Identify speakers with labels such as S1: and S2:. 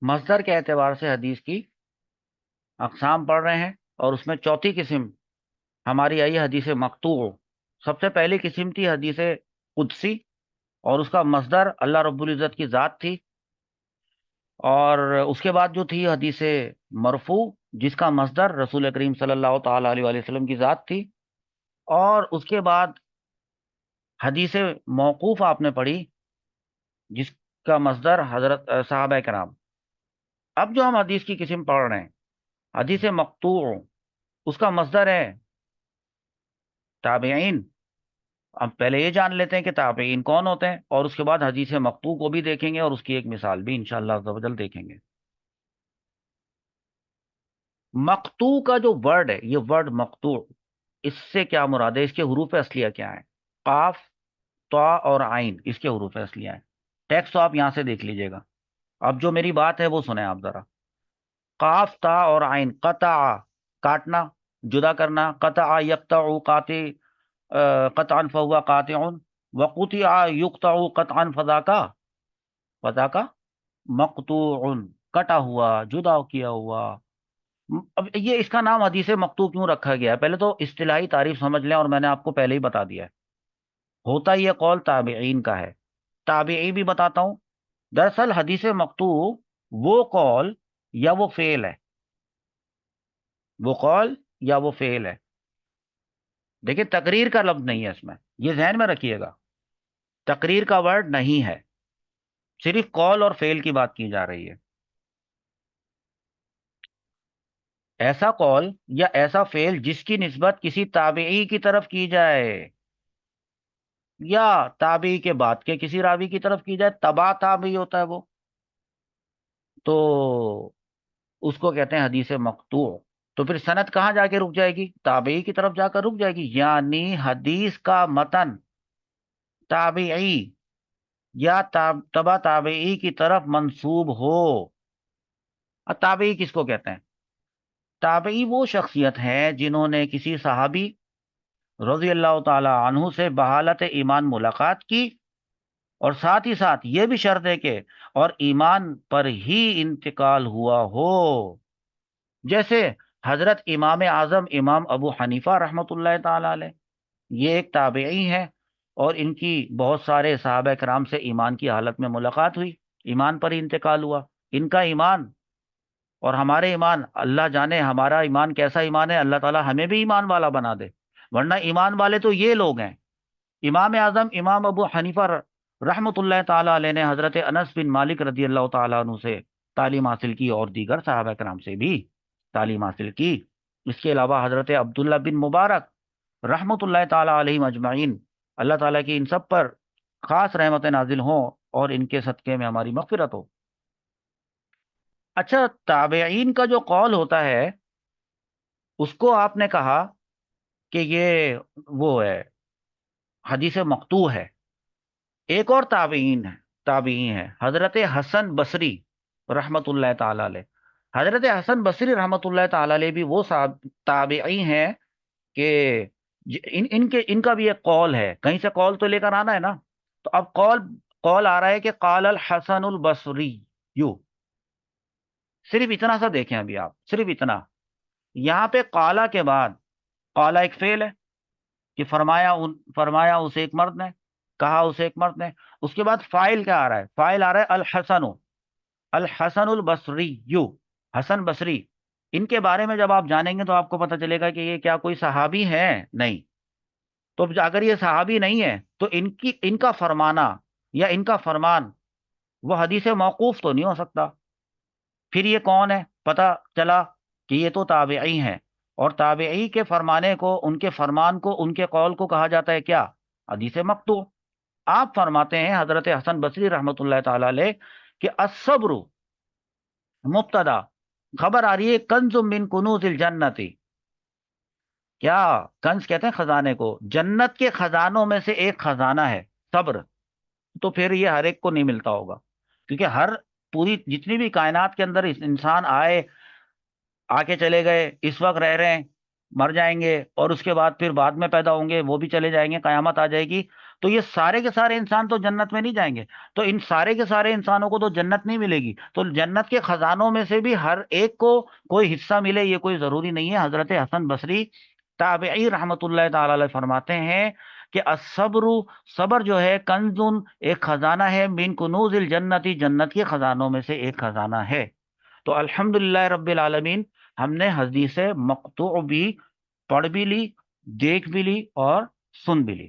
S1: مصدر کے اعتبار سے حدیث کی اقسام پڑھ رہے ہیں، اور اس میں چوتھی قسم ہماری آئی حدیث مقطوع۔ سب سے پہلی قسم تھی حدیث قدسی، اور اس کا مصدر اللہ رب العزت کی ذات تھی، اور اس کے بعد جو تھی حدیث مرفوع، جس کا مصدر رسول کریم صلی اللہ تعالی علیہ وآلہ وسلم کی ذات تھی، اور اس کے بعد حدیث موقوف آپ نے پڑھی، جس کا مصدر حضرت صحابہ کرام۔ اب جو ہم حدیث کی قسم پڑھ رہے ہیں، حدیث مقطوع، اس کا مصدر ہے تابعین۔ اب پہلے یہ جان لیتے ہیں کہ تابعین کون ہوتے ہیں، اور اس کے بعد حدیث مقطوع کو بھی دیکھیں گے، اور اس کی ایک مثال بھی انشاءاللہ عز و جل دیکھیں گے۔ مقطوع کا جو ورڈ ہے، یہ ورڈ مقطوع، اس سے کیا مراد ہے؟ اس کے حروف اصلیہ کیا ہیں؟ قاف، طا اور عین اس کے حروف اصلیہ ہیں۔ ٹیکسٹ تو آپ یہاں سے دیکھ لیجئے گا، اب جو میری بات ہے وہ سنیں آپ ذرا۔ قاف، تا اور عین، قطع کاٹنا، جدا کرنا، قطع یقطع قاطع، قطعا فہو قاطع، وقطع یقطع قطعا فذاک مقطوع، کٹا ہوا، جدا کیا ہوا۔ اب یہ اس کا نام حدیث مقطوع کیوں رکھا گیا ہے؟ پہلے تو اصطلاحی تعریف سمجھ لیں، اور میں نے آپ کو پہلے ہی بتا دیا ہے، ہوتا یہ قول تابعین کا ہے۔ تابعی بھی بتاتا ہوں۔ دراصل حدیث مقطوع وہ قول یا وہ فعل ہے، وہ قول یا وہ فعل ہے۔ دیکھیں، تقریر کا لفظ نہیں ہے اس میں، یہ ذہن میں رکھیے گا، تقریر کا ورڈ نہیں ہے، صرف قول اور فعل کی بات کی جا رہی ہے۔ ایسا قول یا ایسا فعل جس کی نسبت کسی تابعی کی طرف کی جائے، یا تابعی کے بعد کے کسی راوی کی طرف کی جائے، تبع تابعی ہوتا ہے وہ، تو اس کو کہتے ہیں حدیث مقطوع۔ تو پھر سند کہاں جا کے رک جائے گی؟ تابعی کی طرف جا کر رک جائے گی، یعنی حدیث کا متن تابعی یا تبع تابعی کی طرف منسوب ہو۔ اب تابعی کس کو کہتے ہیں؟ تابعی وہ شخصیت ہے جنہوں نے کسی صحابی رضی اللہ تعالی عنہ سے بحالت ایمان ملاقات کی، اور ساتھ ہی ساتھ یہ بھی شرط ہے کہ اور ایمان پر ہی انتقال ہوا ہو۔ جیسے حضرت امام اعظم امام ابو حنیفہ رحمۃ اللہ تعالی علیہ، یہ ایک تابعی ہیں، اور ان کی بہت سارے صحابہ کرام سے ایمان کی حالت میں ملاقات ہوئی، ایمان پر ہی انتقال ہوا۔ ان کا ایمان اور ہمارے ایمان، اللہ جانے ہمارا ایمان کیسا ایمان ہے، اللہ تعالیٰ ہمیں بھی ایمان والا بنا دے، ورنہ ایمان والے تو یہ لوگ ہیں۔ امام اعظم امام ابو حنیفہ رحمۃ اللہ تعالی علیہ نے حضرت انس بن مالک رضی اللہ تعالیٰ عنہ سے تعلیم حاصل کی، اور دیگر صحابہ کرام سے بھی تعلیم حاصل کی۔ اس کے علاوہ حضرت عبداللہ بن مبارک رحمۃ اللہ تعالی علیہ مجمعین، اللہ تعالیٰ کی ان سب پر خاص رحمت نازل ہوں، اور ان کے صدقے میں ہماری مغفرت ہو۔ اچھا، تابعین کا جو قول ہوتا ہے، اس کو آپ نے کہا کہ یہ وہ ہے، حدیث مقطوع ہے۔ ایک اور تابعین ہے حضرت حسن بصری رحمت اللہ تعالی علیہ۔ حضرت حسن بصری رحمت اللہ تعالی علیہ بھی وہ تابعی ہیں کہ ان کا بھی ایک قول ہے، کہیں سے قول تو لے کر آنا ہے نا، تو اب قول آ رہا ہے کہ قال الحسن البصری، صرف اتنا سا دیکھیں ابھی آپ، صرف اتنا، یہاں پہ قالا کے بعد، قالا ایک فعل ہے کہ فرمایا اسے ایک مرد نے، کہا اسے ایک مرد نے، اس کے بعد فاعل کیا آ رہا ہے؟ فاعل آ رہا ہے الحسن البصری، حسن بصری۔ ان کے بارے میں جب آپ جانیں گے تو آپ کو پتہ چلے گا کہ یہ کیا کوئی صحابی ہے؟ نہیں۔ تو اگر یہ صحابی نہیں ہے تو ان کا فرمانا یا ان کا فرمان وہ حدیث موقوف تو نہیں ہو سکتا۔ پھر یہ کون ہے؟ پتہ چلا کہ یہ تو تابعی ہیں، اور تابعی کے فرمانے کو، ان کے فرمان کو، ان کے قول کو کہا جاتا ہے کیا؟ حدیث مقطوع۔ آپ فرماتے ہیں حضرت حسن بصری رحمۃ اللہ تعالی علیہ کہ الصبر مبتدا، خبر آ رہی ہے کنز من کنوز الجنت۔ کیا کنز کہتے ہیں خزانے کو؟ جنت کے خزانوں میں سے ایک خزانہ ہے صبر۔ تو پھر یہ ہر ایک کو نہیں ملتا ہوگا، کیونکہ پوری جتنی بھی کائنات کے اندر انسان آئے، آ کے چلے گئے، اس وقت رہ رہے ہیں، مر جائیں گے، اور اس کے بعد پھر بعد میں پیدا ہوں گے، وہ بھی چلے جائیں گے، قیامت آ جائے گی۔ تو یہ سارے کے سارے انسان تو جنت میں نہیں جائیں گے، تو ان سارے کے سارے انسانوں کو تو جنت نہیں ملے گی، تو جنت کے خزانوں میں سے بھی ہر ایک کو کوئی حصہ ملے یہ کوئی ضروری نہیں ہے۔ حضرت حسن بصری تابعی رحمت اللہ تعالی علیہ فرماتے ہیں کہ الصبر، صبر جو ہے کنزن، ایک خزانہ ہے، من کنوز الجنتی، جنت کے خزانوں میں سے ایک خزانہ ہے۔ تو الحمدللہ رب العالمین، ہم نے حدیث مقطوع بھی پڑھ بھی لی، دیکھ بھی لی اور سن بھی لی۔